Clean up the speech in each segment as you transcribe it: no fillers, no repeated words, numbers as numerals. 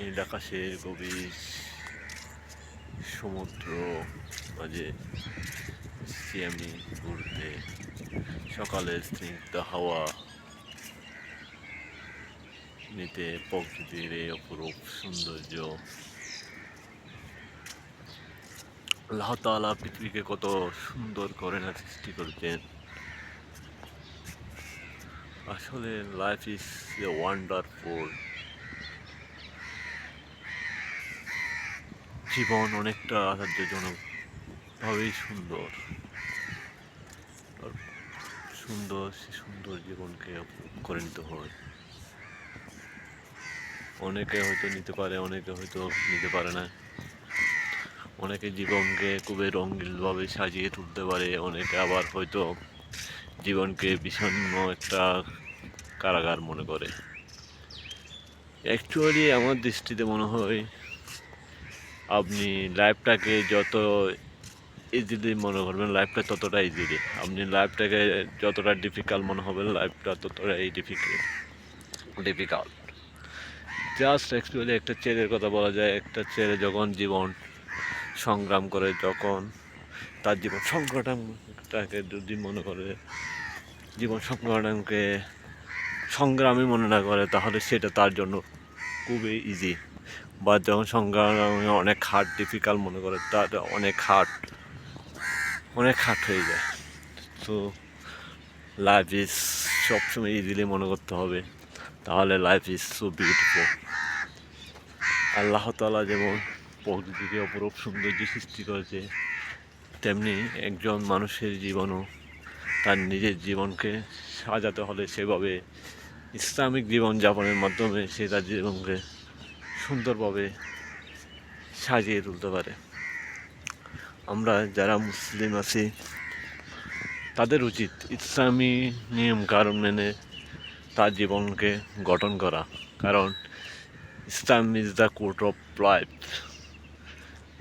নীল আকাশের গভীর সমুদ্র মাঝে এসেছি আমি ঘুরতে। সকালের স্নিগ্ধ হাওয়া নিতে প্রকৃতির এই অপরূপ সৌন্দর্য। আল্লাহ তাআলা পৃথিবীকে কত সুন্দর করে না সৃষ্টি করেছেন। আসলে লাইফ ইজ এ ওয়ান্ডারফুল। জীবন অনেকটা আশ্চর্যজনক ভাবেই সুন্দর। আর সে সুন্দর জীবনকে উপভোগ করে নিতে হয়। অনেকে হয়তো নিতে পারে, অনেকে হয়তো নিতে পারে না। অনেকে জীবনকে খুবই রঙিনভাবে সাজিয়ে তুলতে পারে, অনেকে আবার হয়তো জীবনকে বিষণ্ণ একটা কারাগার মনে করে। অ্যাকচুয়ালি আমার দৃষ্টিতে মনে হয় আপনি লাইফটাকে যত ইজিলি মনে করবেন, লাইফটা ততটা ইজিলি। আপনি লাইফটাকে যতটা ডিফিকাল্ট মনে হবে, লাইফটা ততটাই ডিফিকাল্ট। জাস্ট অ্যাকচুয়ালি একটা ছেলের কথা বলা যায়। একটা ছেলে যখন জীবন সংগ্রাম করে, যখন তার জীবন সংগ্রামটাকে যদি মনে করে, জীবন সংগ্রামকে সংগ্রামী মনে না করে, তাহলে সেটা তার জন্য খুবই ইজি। বা যখন সংগ্রাম অনেক হার্ড ডিফিকাল্ট মনে করে, তার অনেক হার্ড হয়ে যায়। তো লাইফ ইজ সবসময় ইজিলি মনে করতে হবে, তাহলে লাইফ ইজ সো বিউটিফুল। আল্লাহ তাআলা যেমন প্রকৃতিকে অপরূপ সৌন্দর্য সৃষ্টি করেছে, তেমনি একজন মানুষের জীবনও তার নিজের জীবনকে সাজাতে হলে সেভাবে ইসলামিক জীবনযাপনের মাধ্যমে সে তার জীবনকে সুন্দরভাবে সাজিয়ে তুলতে পারে। আমরা যারা মুসলিম আছি তাদের উচিত ইসলামী নিয়ম কানুন মেনে তার জীবনকে গঠন করা, কারণ Islam is the code of life.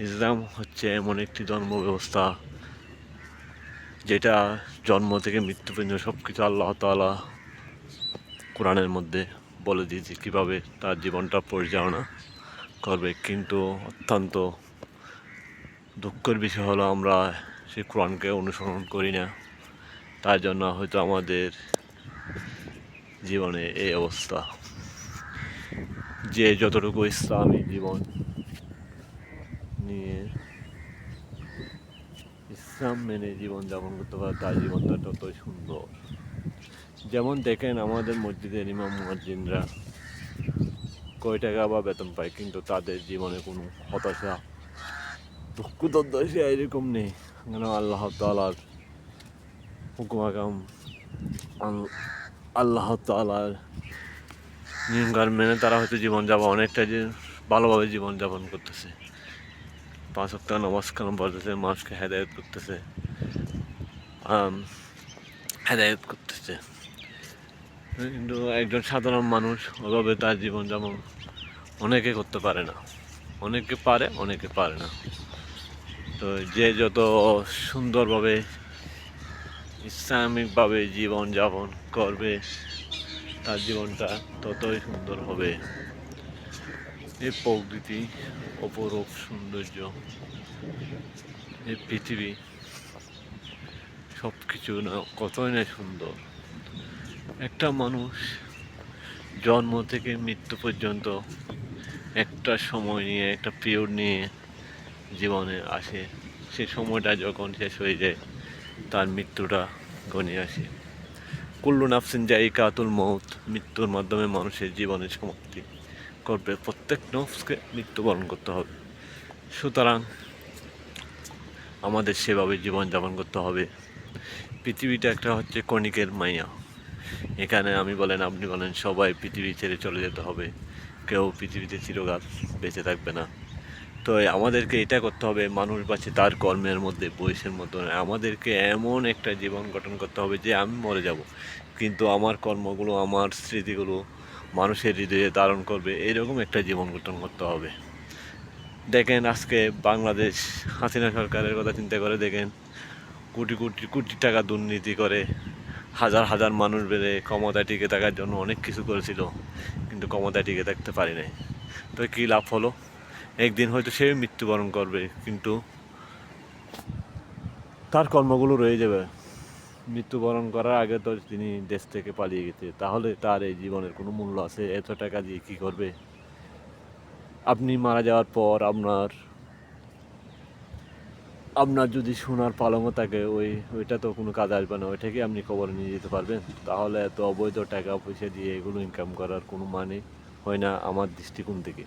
Islam হচ্ছে এমন একটি ধর্ম ব্যবস্থা যেটা জন্ম থেকে মৃত্যু পর্যন্ত সব কিছু আল্লাহ তাআলা কোরআনের মধ্যে বলে দিয়েছে কীভাবে তার জীবনটা পরিচালনা করবে। কিন্তু অত্যন্ত দুঃখের বিষয় হলো আমরা সেই কোরআনকে অনুসরণ করি না, তার জন্য হয়তো আমাদের জীবনে এই অবস্থা। যে যতটুকু ইসলামী জীবন নিয়ে ইসলাম মেনে জীবনযাপন করতে পারে, তার জীবনটা ততই সুন্দর। যেমন দেখেন আমাদের মসজিদের ইমাম মুয়াজ্জিনরা কয় টাকা বা বেতন পায়, কিন্তু তাদের জীবনে কোনো হতাশা দুঃখ দুর্দশা এরকম নেই। কেন আল্লাহ তাআলার হুকুম আকাম, আল্লাহ তাআলার নিয়মকানুন মেনে তারা হয়তো জীবনযাপন অনেকটা ভালোভাবে জীবনযাপন করতেছে। 5 ওয়াক্ত নামাজ কালাম পড়তেছে, মানুষকে হেদায়েত করতেছে। কিন্তু একজন সাধারণ মানুষ ওভাবে তার জীবনযাপন অনেকে করতে পারে না। অনেকে পারে, অনেকে পারে না। তো যে যত সুন্দরভাবে ইসলামিকভাবে জীবনযাপন করবে, তার জীবনটা ততই সুন্দর হবে। এই প্রকৃতি অপরূপ সৌন্দর্য, এই পৃথিবী সব কিছু না কতই না সুন্দর। একটা মানুষ জন্ম থেকে মৃত্যু পর্যন্ত একটা সময় নিয়ে, একটা পিরিয়ড নিয়ে জীবনে আসে। সে সময়টা যখন শেষ হয়ে যায়, তার মৃত্যুটা ঘনিয়ে আসে। কুল্লু নাফসিন যায়িকাতুল মউত, মৃত্যুর মাধ্যমে মানুষের জীবনের সমাপ্তি করবে। প্রত্যেক নফসকে মৃত্যুবরণ করতে হবে। সুতরাং আমাদের সেভাবে জীবনযাপন করতে হবে। পৃথিবীটা একটা হচ্ছে কণিকের মাইয়া। এখানে আমি বলেন, আপনি বলেন, সবাই পৃথিবী ছেড়ে চলে যেতে হবে। কেউ পৃথিবীতে চিরকাল বেঁচে থাকবে না। তো আমাদেরকে এটা করতে হবে, মানুষ বাঁচে তার কর্মের মধ্যে, বয়সের মতো নয়। আমাদেরকে এমন একটা জীবন গঠন করতে হবে যে আমি মরে যাব, কিন্তু আমার কর্মগুলো, আমার স্মৃতিগুলো মানুষের হৃদয়ে ধারণ করবে, এরকম একটা জীবন গঠন করতে হবে। দেখেন আজকে বাংলাদেশ হাসিনা সরকারের কথা চিন্তা করে দেখেন, কোটি কোটি কোটি টাকা দুর্নীতি করে হাজার হাজার মানুষ বেড়ে ক্ষমতায় টিকে থাকার জন্য অনেক কিছু করেছিল, কিন্তু ক্ষমতায় টিকে থাকতে পারি নাই। তো কী লাভ হলো? একদিন হয়তো সে মৃত্যুবরণ করবে, কিন্তু তার কর্মগুলো রয়ে যাবে। মৃত্যুবরণ করার আগে তো তিনি দেশ থেকে পালিয়ে গেছে, তাহলে তার এই জীবনের কোনো মূল্য আছে? এত টাকা দিয়ে কী করবে? আপনি মারা যাওয়ার পর আপনার যদি সোনার পালঙ্ক থাকে, ওইটা তো কোনো কাজে আসবে না, ওইটাকে আপনি কবরে নিয়ে যেতে পারবেন? তাহলে এত অবৈধ টাকা পয়সা দিয়ে এগুলো ইনকাম করার কোনো মানে হয় না আমার দৃষ্টিকোণ থেকে।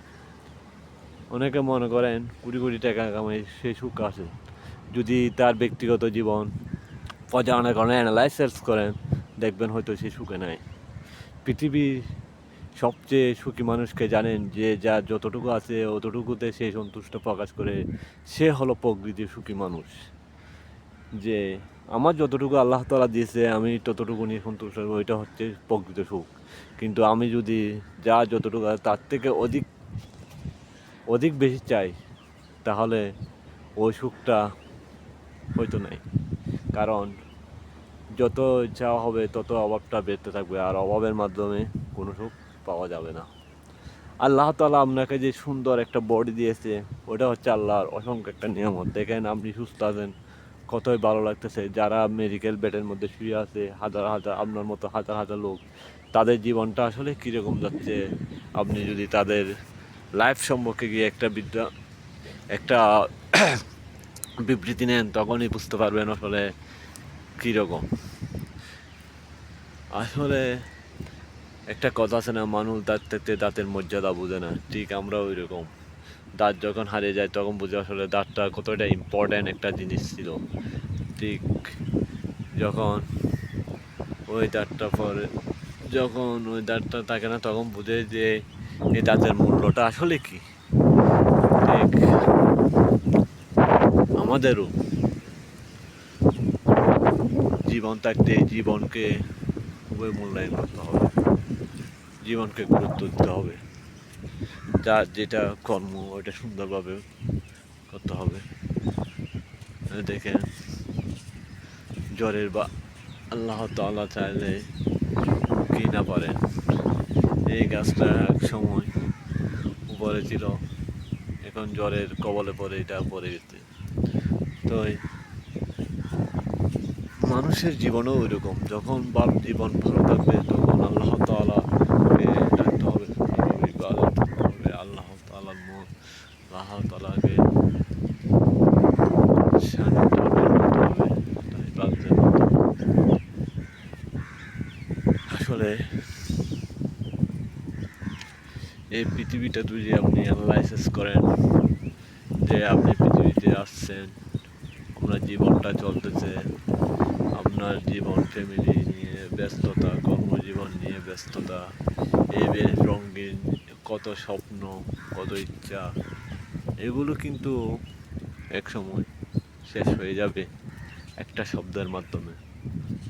অনেকে মনে করেন কোটি কোটি টাকা কামাই সে সুখ আছে। যদি তার ব্যক্তিগত জীবন পর্যালোচনা করেন, অ্যানালাইসিস করেন, দেখবেন হয়তো সে সুখে নাই। পৃথিবীর সবচেয়ে সুখী মানুষকে জানেন? যে যার যতটুকু আছে অতটুকুতে সে সন্তুষ্ট প্রকাশ করে, সে হলো প্রকৃতির সুখী মানুষ। যে আমার যতটুকু আল্লাহ তাআলা দিয়েছে আমি ততটুকু নিয়ে সন্তুষ্ট, ওইটা হচ্ছে প্রকৃত সুখ। কিন্তু আমি যদি যা যতটুকু আছে তার থেকে অধিক বেশি চাই, তাহলে ওই সুখটা হয়তো নাই। কারণ যত চাওয়া হবে তত অভাবটা বেড়তে থাকবে, আর অভাবের মাধ্যমে কোনো সুখ পাওয়া যাবে না। আল্লাহ তাআলা আপনাকে যে সুন্দর একটা বডি দিয়েছে, ওটা হচ্ছে আল্লাহর অসংখ্য একটা নিয়ামত। দেখেন আপনি সুস্থ আছেন, কতই ভালো লাগতেছে। যারা মেডিকেল বেডের মধ্যে শুয়ে আছে, হাজার হাজার আপনার মতো হাজার হাজার লোক, তাদের জীবনটা আসলে কীরকম যাচ্ছে, আপনি যদি তাদের লাইফ সম্পর্কে গিয়ে একটা বিবৃতি নেন, তখনই বুঝতে পারবেন আসলে কীরকম। আসলে একটা কথা আছে না, মানুষ দাঁত থাকতে দাঁতের মর্যাদা বোঝে না, ঠিক আমরা ওই রকম। দাঁত যখন হারিয়ে যায় তখন বুঝে আসলে দাঁতটা কতটা ইম্পর্ট্যান্ট একটা জিনিস ছিল। ঠিক যখন যখন ওই দাঁতটা থাকে না, তখন বুঝে যে এই দাঁতের মূল্যটা আসলে কি। ঠিক আমাদেরও জীবন থাকতে জীবনকে খুবই মূল্যায়ন করতে হবে, জীবনকে গুরুত্ব দিতে হবে। যার যেটা কর্ম ওইটা সুন্দরভাবে করতে হবে। দেখেন জ্বরের বা আল্লাহ তাআলা চাইলে কি না পারেন। এই গাছটা এক সময় উপরে ছিল, এখন জ্বরের কবলে পড়ে এটা পড়ে গেছে। তো মানুষের জীবনও ওইরকম, যখন জীবন ভালো থাকবে তখন আল্লাহ তাআলাকে ডাকতে হবে, ইবাদত করতে হবে, আল্লাহ তাআলাকে আসলে এই পৃথিবীটা যদি আপনি অ্যানালাইসিস করেন, যে আপনি পৃথিবীতে আসছেন, আপনার জীবনটা চলতেছে, আপনার জীবন ফ্যামিলি নিয়ে ব্যস্ততা, কর্মজীবন নিয়ে ব্যস্ততা, এই বেশ রঙিন কত স্বপ্ন, কত ইচ্ছা, এগুলো কিন্তু এক সময় শেষ হয়ে যাবে একটা শব্দের মাধ্যমে,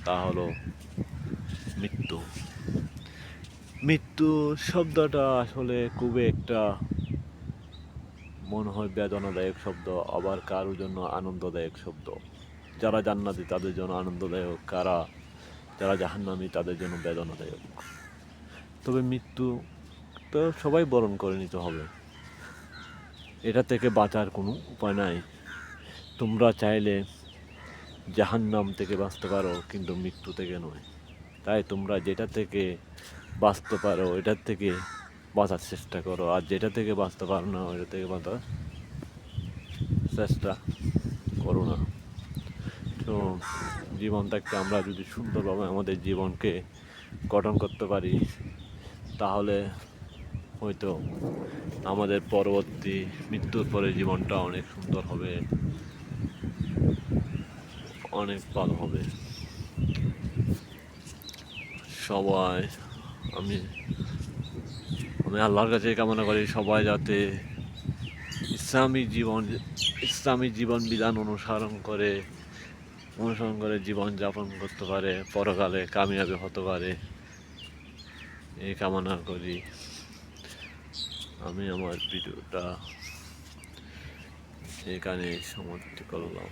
তা হলো মৃত্যু। মৃত্যু শব্দটা আসলে খুবই একটা মনে হয় বেদনাদায়ক শব্দ, আবার কারোর জন্য আনন্দদায়ক শব্দ। যারা জান্নাতি তাদের জন্য আনন্দদায়ক, যারা জাহান্নামী তাদের জন্য বেদনাদায়ক। তবে মৃত্যু তো সবাই বরণ করে নিতে হবে, এটা থেকে বাঁচার কোনো উপায় নাই। তোমরা চাইলে জাহান্নাম থেকে বাঁচতে পারো, কিন্তু মৃত্যু থেকে নয়। তাই তোমরা যেটা থেকে বাঁচতে পারো এটার থেকে বাঁচার চেষ্টা করো, আর যেটা থেকে বাঁচতে পারো না ওইটা থেকে বাঁচার চেষ্টা করো না। তো জীবন থাকতে আমরা যদি সুন্দরভাবে আমাদের জীবনকে গঠন করতে পারি, তাহলে হয়তো আমাদের পরবর্তী মৃত্যুর পরে জীবনটা অনেক সুন্দর হবে, অনেক ভালো হবে। সবাই আমি আমি আল্লাহর কাছে কামনা করি সবাই যাতে ইসলামী জীবন বিধান অনুসরণ করে জীবন যাপন করতে পারে, পরকালে কামিয়াবি হতে পারে, এই কামনা করি। আমি আমার ভিডিওটা এখানে সমাপ্তি করলাম।